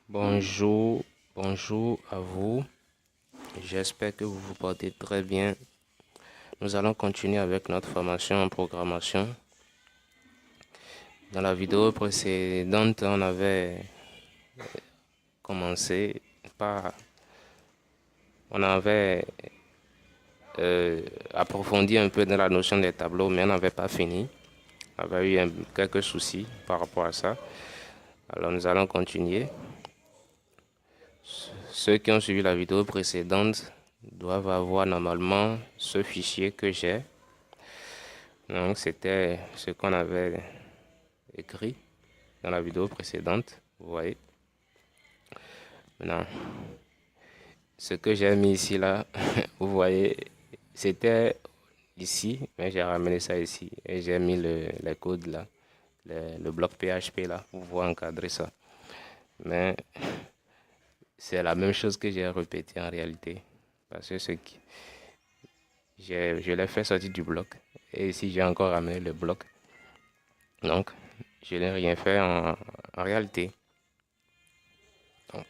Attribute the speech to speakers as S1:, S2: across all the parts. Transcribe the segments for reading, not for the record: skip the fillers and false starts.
S1: Bonjour, bonjour à vous. J'espère que vous vous portez très bien. Nous allons continuer avec notre formation en programmation. Dans la vidéo précédente, on avait commencé par... On avait approfondi un peu dans la notion des tableaux, mais on n'avait pas fini. On avait eu quelques soucis par rapport à ça. Alors nous allons continuer. Ceux qui ont suivi la vidéo précédente doivent avoir normalement ce fichier que j'ai. Donc c'était ce qu'on avait écrit dans la vidéo précédente. Vous voyez. Maintenant, ce que j'ai mis ici là, vous voyez, c'était ici, mais j'ai ramené ça ici et j'ai mis les codes là, le bloc PHP là pour pouvoir encadrer ça. Mais c'est la même chose que j'ai répété en réalité. Parce que je l'ai fait sortir du bloc. Et ici, j'ai encore ramené le bloc. Donc, je n'ai rien fait en réalité. Donc,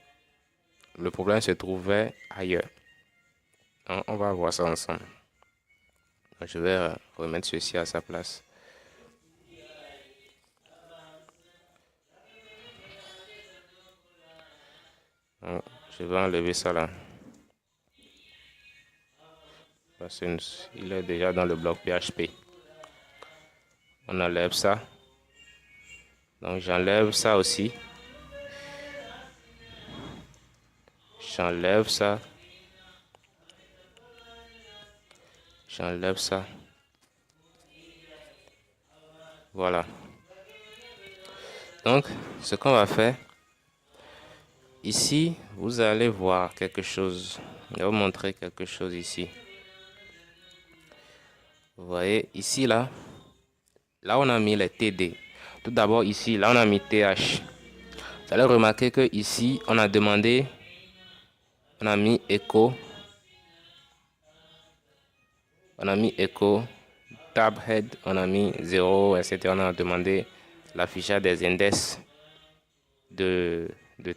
S1: le problème se trouvait ailleurs. Donc, on va voir ça ensemble. Donc, je vais remettre ceci à sa place. Donc, je vais enlever ça là. Parce qu'il est déjà dans le bloc PHP. On enlève ça. Donc, j'enlève ça aussi. J'enlève ça. J'enlève ça. Voilà. Donc, ce qu'on va faire, ici, vous allez voir quelque chose. Je vais vous montrer quelque chose ici. Vous voyez, ici, là on a mis les TD. Tout d'abord, ici, là, on a mis TH. Vous allez remarquer que ici, on a demandé, on a mis echo. On a mis echo, tab head, on a mis 0, etc. On a demandé l'affichage des index de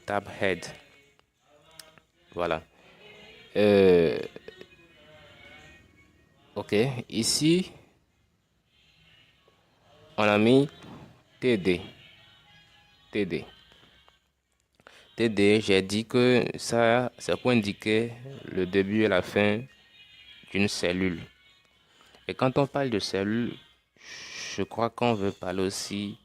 S1: tab head. Voilà. Ok, ici, on a mis TD. TD. TD, j'ai dit que ça, c'est pour indiquer le début et la fin d'une cellule. Et quand on parle de cellule, je crois qu'on veut parler aussi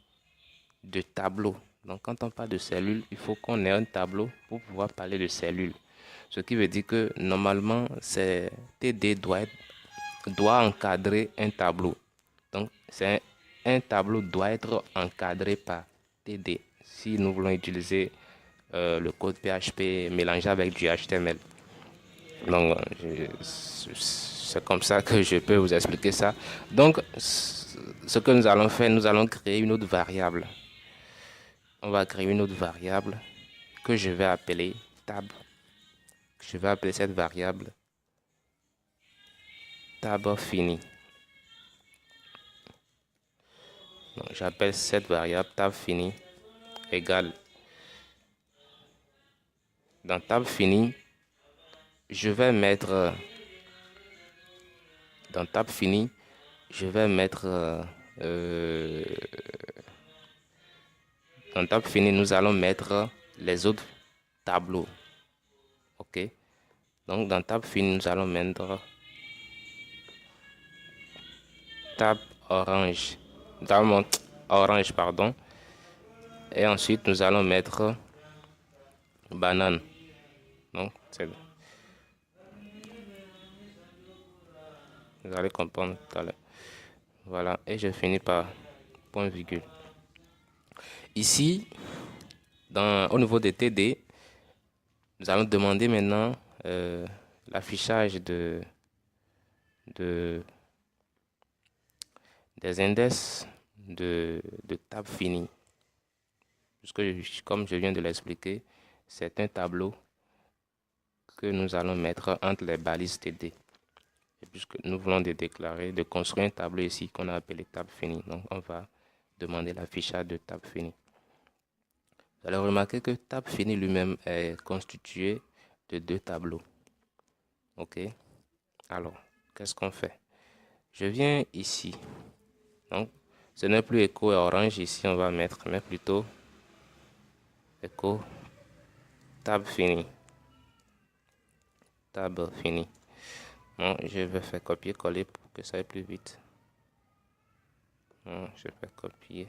S1: de tableau. Donc quand on parle de cellule, il faut qu'on ait un tableau pour pouvoir parler de cellule. Ce qui veut dire que normalement, TD doit encadrer un tableau. Donc un tableau doit être encadré par TD si nous voulons utiliser le code PHP mélangé avec du HTML. Donc, c'est comme ça que je peux vous expliquer ça. Donc, ce que nous allons faire, nous allons créer une autre variable. On va créer une autre variable que je vais appeler tab. Je vais appeler cette variable tab fini. Donc, j'appelle cette variable tab fini égale. Dans tab fini, je vais mettre dans tab fini, je vais mettre dans tab fini, nous allons mettre les autres tableaux. Ok. Donc dans tab fini, nous allons mettre tab orange. Orange, pardon. Et ensuite, nous allons mettre banane. Donc, vous allez comprendre tout à l'heure. Voilà. Et je finis par point virgule. Ici, au niveau des TD, nous allons demander maintenant l'affichage des index de tab fini. Puisque, comme je viens de l'expliquer, c'est un tableau que nous allons mettre entre les balises TD. Et puisque nous voulons de construire un tableau ici qu'on a appelé tab fini. Donc, on va demander l'affichage de tab fini. Vous allez remarquer que table finie lui-même est constitué de deux tableaux. OK? Alors, qu'est-ce qu'on fait? Je viens ici. Donc, ce n'est plus écho et orange ici, on va mettre, mais plutôt écho table finie. Table finie. Bon, je vais faire copier-coller pour que ça aille plus vite. Bon, je vais copier.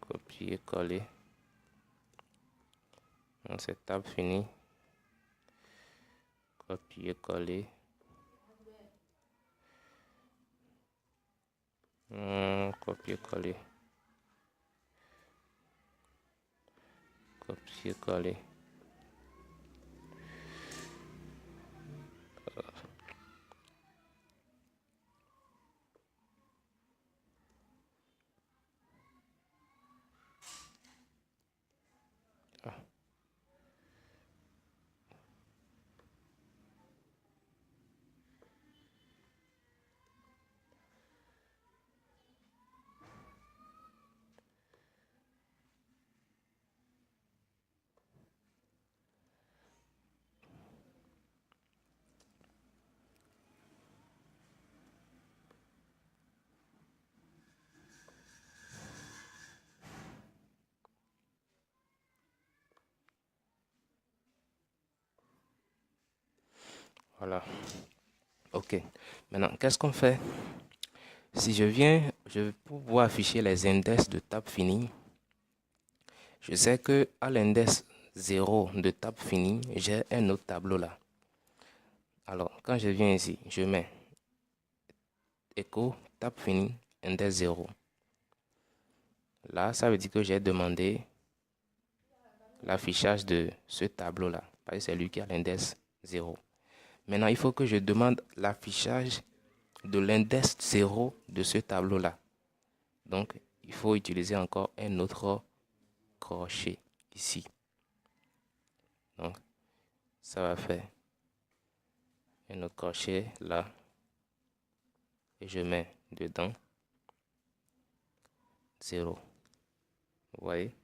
S1: Copier-coller. Bon, c'est table finie. Copier-coller. Copier-coller. Copier-coller. Voilà. OK. Maintenant, qu'est-ce qu'on fait? Si je viens, je vais pouvoir afficher les index de table finie. Je sais que à l'index 0 de table finie, j'ai un autre tableau là. Alors, quand je viens ici, je mets écho table finie index 0. Là, ça veut dire que j'ai demandé l'affichage de ce tableau-là. Parce que c'est lui qui a l'index 0. Maintenant, il faut que je demande l'affichage de l'index 0 de ce tableau-là. Donc, il faut utiliser encore un autre crochet ici. Donc, ça va faire un autre crochet là. Et je mets dedans 0. Vous voyez?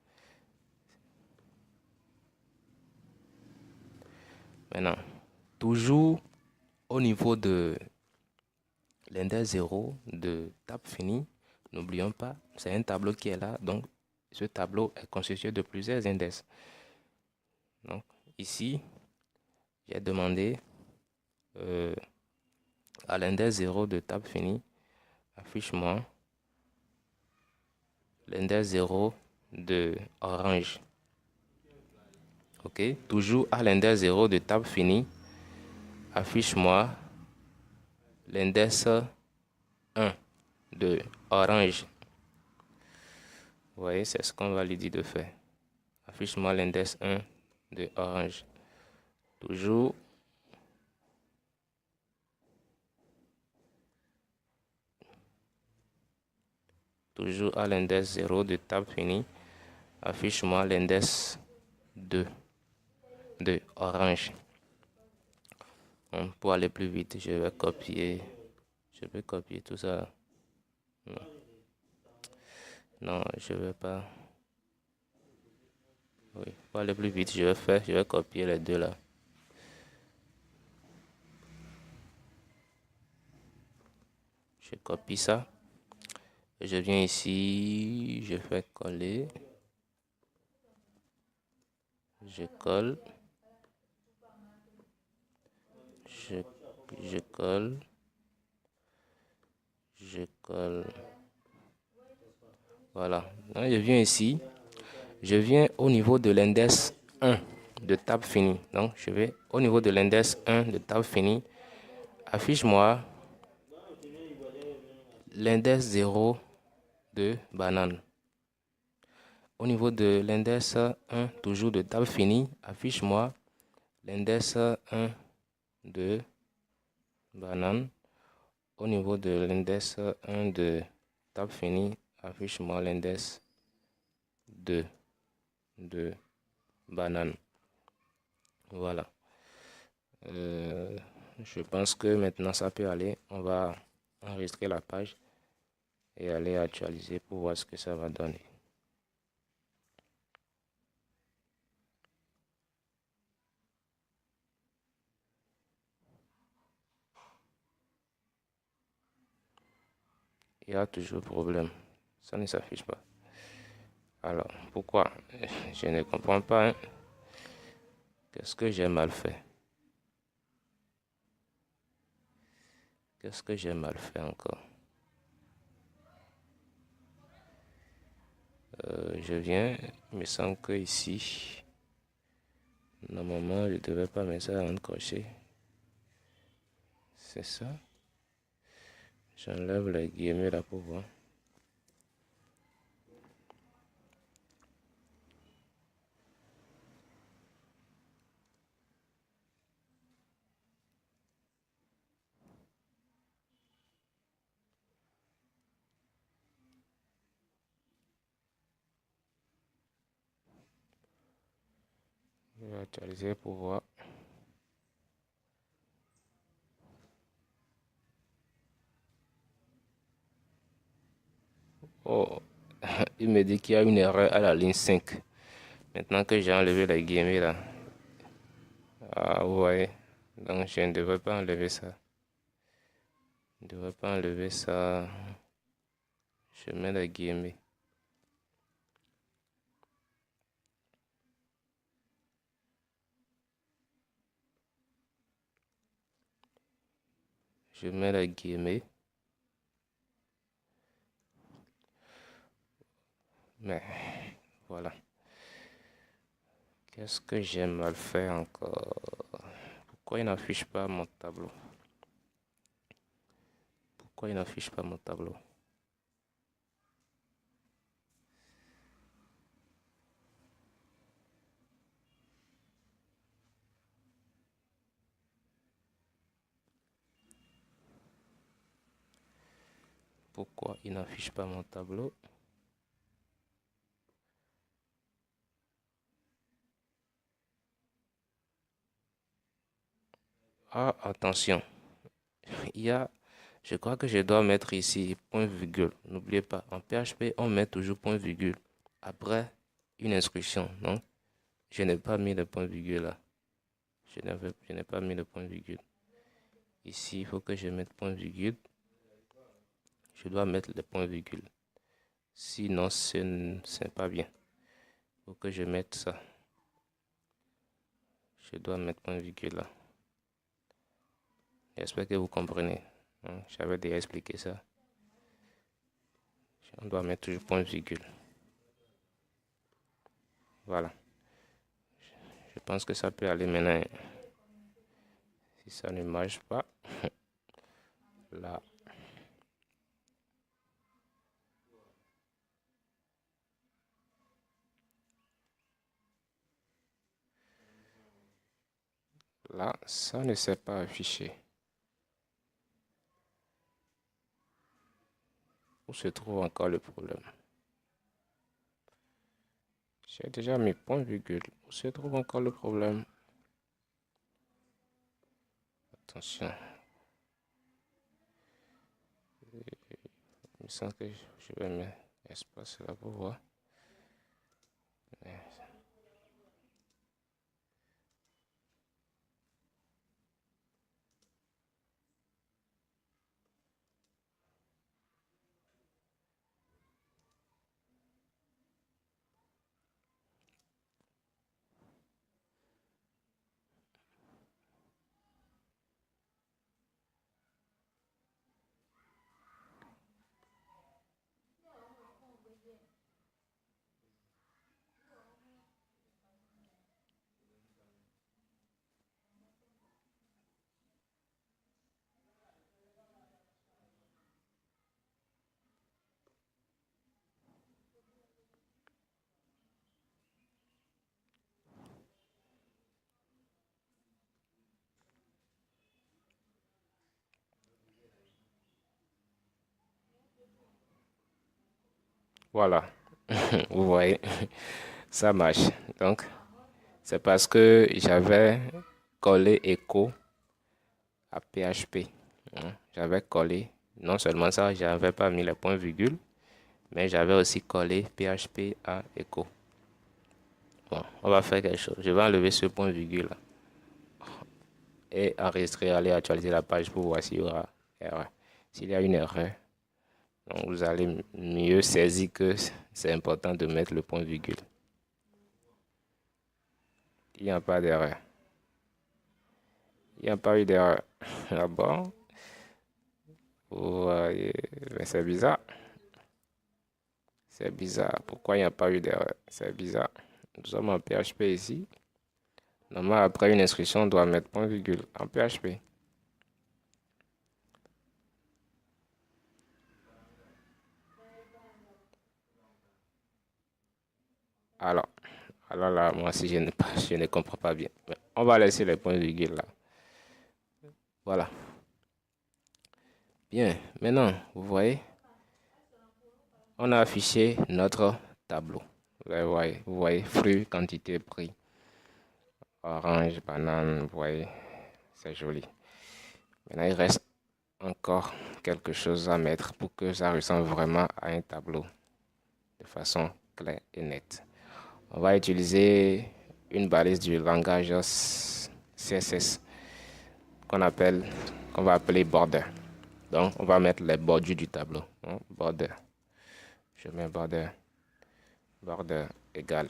S1: Maintenant, toujours au niveau de l'index 0 de table finie, n'oublions pas, c'est un tableau qui est là. Donc, ce tableau est constitué de plusieurs index. Donc, ici, j'ai demandé à l'index 0 de table finie, affiche-moi l'index 0 de orange. OK? Toujours à l'index 0 de table finie, affiche-moi l'index 1 de orange. Vous voyez, c'est ce qu'on va lui dire de faire. Affiche-moi l'index 1 de orange. Toujours à l'index 0 de table finie, affiche-moi l'index 2 de orange. Bon, pour aller plus vite, je vais copier tout ça. Non, je ne vais pas. Oui, pour aller plus vite, je vais copier les deux là. Je copie ça. Et je viens ici, je fais coller. Je colle. Je colle. Je colle. Voilà. Donc, je viens ici. Je viens au niveau de l'index 1 de table finie. Donc, je vais au niveau de l'index 1 de table finie. Affiche-moi l'index 0 de banane. Au niveau de l'index 1, toujours de table finie, affiche-moi l'index 1 de banane. Au niveau de l'index 1 de table finie, affiche-moi l'index 2 de banane. Voilà. Je pense que maintenant ça peut aller. On va enregistrer la page. et aller actualiser pour voir ce que ça va donner. Il y a toujours problème. Ça ne s'affiche pas. Alors, pourquoi? Je ne comprends pas. Hein. Qu'est-ce que j'ai mal fait? Qu'est-ce que j'ai mal fait encore? Je viens, il me semble que ici, normalement, je ne devais pas mettre ça en crochet. C'est ça. J'enlève les guillemets là pour voir. Je vais actualiser pour voir. Oh, il me dit qu'il y a une erreur à la ligne 5. Maintenant que j'ai enlevé les guillemets là. Ah, vous voyez. Donc, je ne devrais pas enlever ça. Je ne devrais pas enlever ça. Je mets les guillemets. Je mets les guillemets. Mais, voilà. Qu'est-ce que j'ai mal fait encore? Pourquoi il n'affiche pas mon tableau? Pourquoi il n'affiche pas mon tableau? Pourquoi il n'affiche pas mon tableau? Ah, attention. Il y a, je crois que je dois mettre ici point virgule. N'oubliez pas, en PHP, on met toujours point virgule après une instruction. Non, je n'ai pas mis le point virgule là. Je n'ai pas mis le point virgule. Ici, il faut que je mette point virgule. Je dois mettre le point virgule. Sinon, ce n'est pas bien. Il faut que je mette ça. Je dois mettre point virgule là. J'espère que vous comprenez. J'avais déjà expliqué ça. On doit mettre toujours point virgule. Voilà. Je pense que ça peut aller maintenant. Si ça ne marche pas, là. Là, ça ne s'est pas affiché. Où se trouve encore le problème? J'ai déjà mis point virgule. Où se trouve encore le problème? Attention. Il me semble que je vais mettre espace là pour voir. Voilà. Vous voyez, ça marche. Donc, c'est parce que j'avais collé écho à PHP. J'avais collé Non seulement ça, j'avais pas mis les points-virgules, mais j'avais aussi collé PHP à Echo. Bon, on va faire quelque chose. Je vais enlever ce point-virgule là et enregistrer, aller actualiser la page pour voir s'il y aura erreur. S'il y a une erreur, donc vous allez mieux saisir que c'est important de mettre le point-virgule. Il n'y a pas d'erreur. Il n'y a pas eu d'erreur. Ah bon? Vous voyez, mais c'est bizarre. C'est bizarre. Pourquoi il n'y a pas eu d'erreur? C'est bizarre. Nous sommes en PHP ici. Normalement, après une inscription, on doit mettre point virgule en PHP. Alors, alors là, moi aussi, je ne comprends pas bien. Mais on va laisser les points virgules là. Voilà. Bien. Maintenant, vous voyez, on a affiché notre tableau. Vous voyez, fruits, quantité, prix. Orange, banane, vous voyez, c'est joli. Maintenant, il reste encore quelque chose à mettre pour que ça ressemble vraiment à un tableau de façon claire et nette. On va utiliser une balise du langage CSS qu'on va appeler border. Donc, on va mettre les bordures du tableau. Border. Je mets border. Border égale.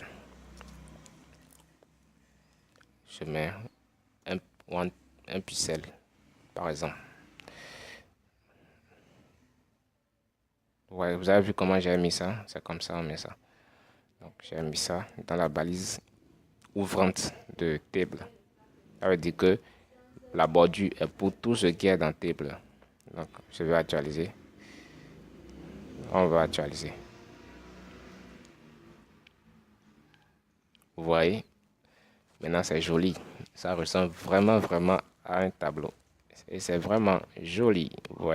S1: Je mets un pixel, par exemple. Ouais, vous avez vu comment j'ai mis ça? C'est comme ça, on met ça. Donc, j'ai mis ça dans la balise ouvrante de table. Ça veut dire que la bordure est pour tout ce qui est dans table. Donc, je vais actualiser. On va actualiser. Vous voyez? Maintenant, c'est joli. Ça ressemble vraiment, vraiment à un tableau. Et c'est vraiment joli. Vous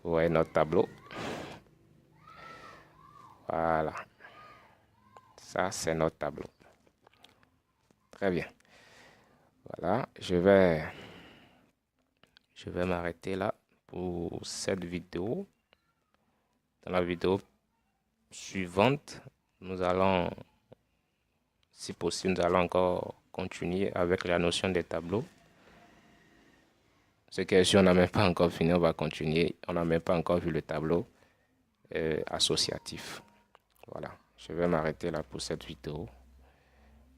S1: voyez notre tableau. Voilà. Ça, c'est notre tableau. Très bien. Voilà. Je vais m'arrêter là pour cette vidéo. Dans la vidéo suivante, nous allons, si possible, nous allons encore continuer avec la notion des tableaux. Ce que si on n'a même pas encore fini, on va continuer. On n'a même pas encore vu le tableau associatif. Voilà. Je vais m'arrêter là pour cette vidéo.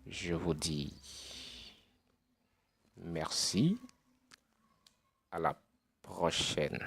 S1: Je vous dis merci. À la prochaine.